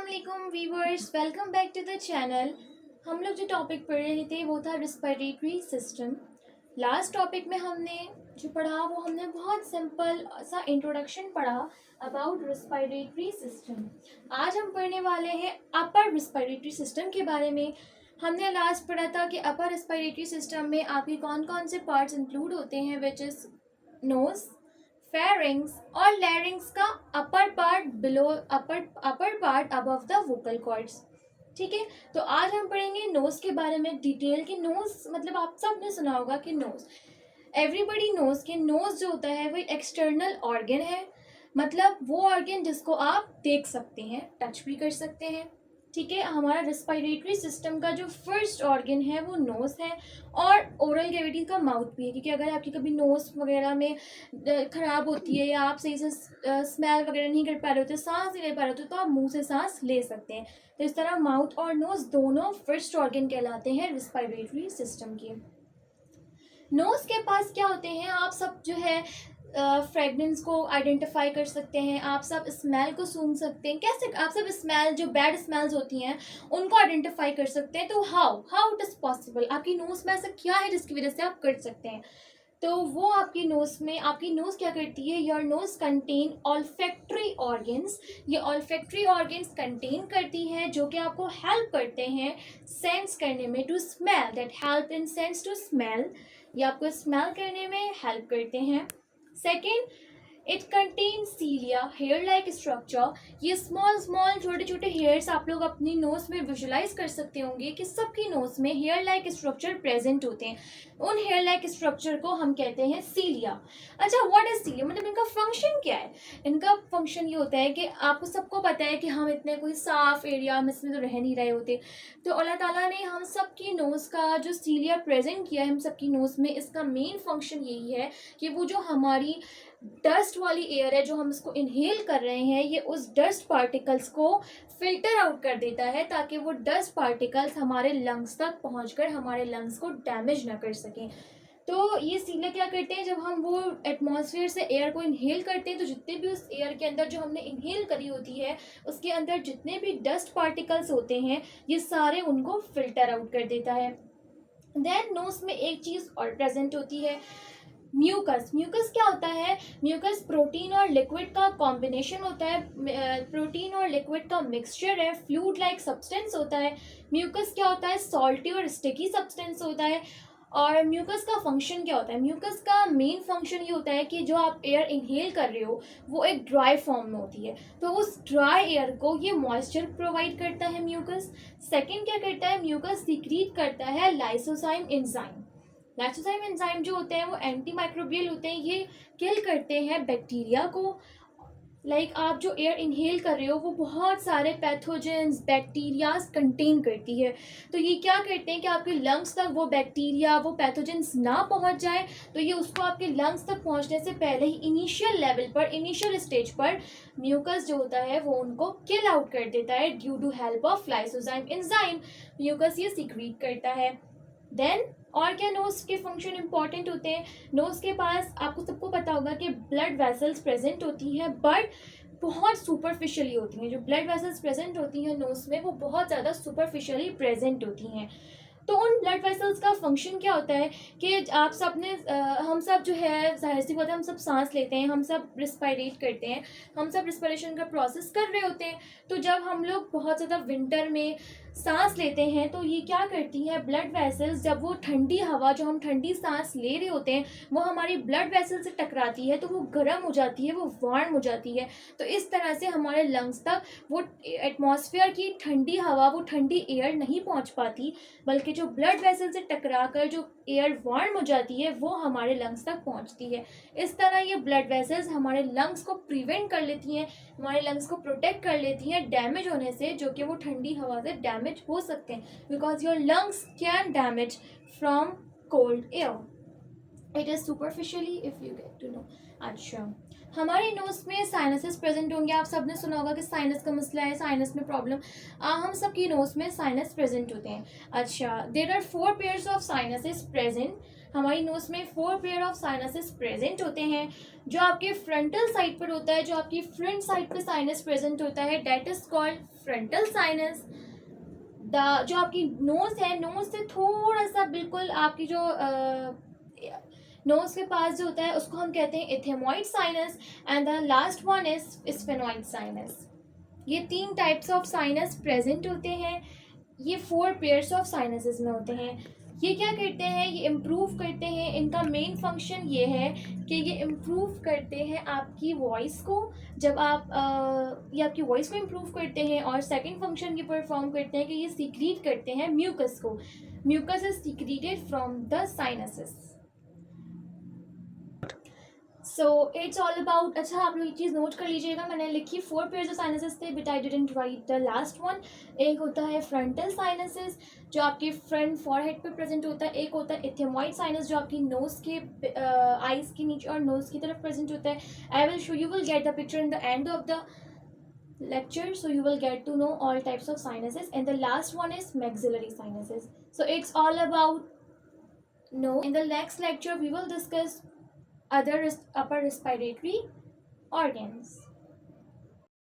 वालेकुम viewers, welcome back to the channel. हम लोग जो टॉपिक पढ़ रहे थे वो था रिस्पिरेटरी सिस्टम। लास्ट टॉपिक में हमने जो पढ़ा वो हमने बहुत सिंपल सा इंट्रोडक्शन पढ़ा अबाउट रिस्पिरेटरी सिस्टम। आज हम पढ़ने वाले हैं अपर रिस्पिरेटरी सिस्टम के बारे में। हमने लास्ट पढ़ा था कि अपर रिस्पिरेटरी सिस्टम में आपके कौन कौन से पार्ट्स इंक्लूड होते हैं, विच इज़ नोज, फेरिंग्स और लैरिंग्स का upper part below upper part above the vocal cords. ठीक है, तो आज हम पढ़ेंगे नोज के बारे में डिटेल कि नोज मतलब आप सब ने सुना होगा कि नोज, एवरीबडी नोज कि नोज जो होता है वो एक्सटर्नल ऑर्गन है। मतलब वो ऑर्गन जिसको आप देख सकते हैं, टच भी कर सकते हैं। ठीक है, हमारा रेस्पिरेटरी सिस्टम का जो फर्स्ट ऑर्गन है वो नोज है और ओरल कैविटी का माउथ भी है, क्योंकि अगर आपकी कभी नोज वगैरह में ख़राब होती है या आप सही से स्मेल वगैरह नहीं कर पा रहे होते, सांस नहीं ले पा रहे होते, तो आप मुंह से सांस ले सकते हैं। तो इस तरह माउथ और नोज दोनों फर्स्ट ऑर्गन कहलाते हैं रेस्पिरेटरी सिस्टम के। नोज के पास क्या होते हैं, आप सब जो है फ्रेगनेंस को आइडेंटिफाई कर सकते हैं, आप सब स्मेल को सूंघ सकते हैं। कैसे आप सब स्मेल, जो बैड स्मेल्स होती हैं उनको आइडेंटिफाई कर सकते हैं। तो how how it is possible, आपकी नोज में ऐसा क्या है जिसकी वजह से आप कर सकते हैं। तो वो आपकी नोज में, आपकी नोज क्या करती है, your nose contain olfactory organs. ये ऑल्फैक्टरी ऑर्गन्स कंटेन करती हैं जो कि आपको हेल्प करते हैं सेंस करने में, to smell, that help in sense to smell. ये आपको स्मेल करने में हेल्प करते हैं। Second, it contain cilia, hair like structure. ये स्मॉल स्मॉल छोटे छोटे हेयर्स आप लोग अपनी नोज में विजुलाइज कर सकते होंगे कि सबकी नोज में हेयर लाइक स्ट्रक्चर प्रेजेंट होते हैं। उन हेयर लाइक स्ट्रक्चर को हम कहते हैं सीलिया। अच्छा, व्हाट इज सीलिया, मतलब इनका फंक्शन क्या है। इनका फंक्शन ये होता है कि आपको सबको पता है कि हम इतने कोई साफ एरिया में इसमें तो रह नहीं रहे होते, तो अल्लाह ताला ने हम सबकी नोज का जो सीलिया प्रेजेंट किया है हम सबकी नोज में, इसका मेन फंक्शन यही है कि वो जो हमारी डस्ट वाली एयर है जो हम इसको इनहेल कर रहे हैं, ये उस डस्ट पार्टिकल्स को फिल्टर आउट कर देता है ताकि वो डस्ट पार्टिकल्स हमारे लंग्स तक पहुंचकर हमारे लंग्स को डैमेज ना कर सकें। तो ये सीलिया क्या करते हैं, जब हम वो एटमॉस्फेयर से एयर को इनहेल करते हैं तो जितने भी उस एयर के अंदर जो हमने इनहेल करी होती है उसके अंदर जितने भी डस्ट पार्टिकल्स होते हैं ये सारे उनको फिल्टर आउट कर देता है। देन नोज में एक चीज़ और प्रेजेंट होती है, म्यूकस। म्यूकस क्या होता है, म्यूकस प्रोटीन और लिक्विड का कॉम्बिनेशन होता है, प्रोटीन और लिक्विड का मिक्सचर है, फ्लूइड लाइक सब्सटेंस होता है। म्यूकस क्या होता है, सॉल्टी और स्टिकी सब्सटेंस होता है। और म्यूकस का फंक्शन क्या होता है, म्यूकस का मेन फंक्शन ये होता है कि जो आप एयर इनहेल कर रहे हो वो एक ड्राई फॉर्म में होती है, तो उस ड्राई एयर को ये मॉइस्चर प्रोवाइड करता है म्यूकस। सेकेंड क्या करता है, म्यूकस सीक्रीट करता है लाइसोजाइम एंजाइम। लाइसोजाइम एंजाइम जो होते हैं वो एंटी माइक्रोबियल होते हैं, ये किल करते हैं बैक्टीरिया को। आप जो एयर इनहेल कर रहे हो वो बहुत सारे पैथोजेंस, बैक्टीरियाज कंटेन करती है, तो ये क्या करते हैं कि आपके लंग्स तक वो बैक्टीरिया, वो पैथोजेंस ना पहुंच जाए, तो ये उसको आपके लंग्स तक पहुंचने से पहले ही इनिशियल लेवल पर, इनिशियल स्टेज पर म्यूकस जो होता है वो उनको किल आउट कर देता है due to help of lysozyme enzyme. Mucus ये सीक्रेट करता है। देन और क्या नोज के फंक्शन इंपॉर्टेंट होते हैं, नोज के पास आपको सबको पता होगा कि ब्लड वेसल्स प्रेजेंट होती हैं, बट बहुत सुपरफिशियली होती हैं। जो ब्लड वेसल्स प्रेजेंट होती हैं नोज में वो बहुत ज़्यादा सुपरफिशियली प्रेजेंट होती हैं। तो उन ब्लड वेसल्स का फंक्शन क्या होता है कि आप सब ने हम सब जो है, जाहिर सी बात है, हम सब सांस लेते हैं, हम सब रिस्पायरेट करते हैं, हम सब रिस्पिरेशन का प्रोसेस कर रहे होते हैं। तो जब हम लोग बहुत ज़्यादा विंटर में सांस लेते हैं तो ये क्या करती है, ब्लड वेसल्स, जब वो ठंडी हवा, जो हम ठंडी सांस ले रहे होते हैं वो हमारी ब्लड वेसल से टकराती है तो वो गर्म हो जाती है, वो वार्म हो जाती है। तो इस तरह से हमारे लंग्स तक वो एटमॉस्फेयर की ठंडी हवा, वो ठंडी एयर नहीं पहुंच पाती, बल्कि जो ब्लड वेसल से टकराकर जो एयर वार्म हो जाती है वो हमारे लंग्स तक पहुंचती है। इस तरह ये ब्लड वेसल्स हमारे लंग्स को प्रिवेंट कर लेती हैं, हमारे लंग्स को प्रोटेक्ट कर लेती हैं डैमेज होने से, जो कि वो ठंडी हवा से डैमेज हो सकते हैं, because your lungs can damage from cold air. It is superficially if you get to know. अच्छा, हमारे नोज में साइनसेस प्रेजेंट होंगे। आप सबने सुना होगा कि साइनस का मसला है, साइनस में प्रॉब्लम। हम सब की नोज में साइनस प्रेजेंट होते हैं। अच्छा, there are 4 pairs of sinuses present. हमारी नोज में 4 पेयर ऑफ साइनसेस प्रेजेंट होते हैं। जो आपके फ्रंटल साइड पर होता है, जो आपकी फ्रंट साइड पे साइनस प्रेजेंट होता है, that is called frontal sinus. जो आपकी नोज है, नोज से थोड़ा सा बिल्कुल आपकी जो नोज के पास जो होता है उसको हम कहते हैं इथेमॉइड sinus. And the last one is sphenoid sinus. ये 3 टाइप्स ऑफ साइनस प्रेजेंट होते हैं। ये 4 पेयर्स ऑफ साइनसेस में होते हैं। ये क्या करते हैं? ये इम्प्रूव करते हैं। इनका मेन फंक्शन ये है कि ये इम्प्रूव करते हैं आपकी वॉइस को। जब आप ये आपकी वॉइस को इम्प्रूव करते हैं। और सेकंड फंक्शन ये परफॉर्म करते हैं कि ये सीक्रीट करते हैं म्यूकस को। Mucus is secreted from the sinuses. So it's all about. अच्छा, आप लोग ये चीज़ नोट कर लीजिएगा, मैंने लिखी 4 पेयर्स ऑफ साइनसेस थे, but I didn't right the last one. एक होता है फ्रंटल साइनसेस जो आपके फ्रंट फॉरहेड पे प्रेजेंट होता है। एक होता है इथेमॉइड साइनस जो आपकी नोज के आईज के नीचे और नोज की तरफ प्रेजेंट होता है। I will show, you will get the picture in the end of the lecture, so you will get to know all types of sinuses. And the last one is maxillary sinuses. So it's all about no. In the next lecture we will discuss other upper respiratory organs.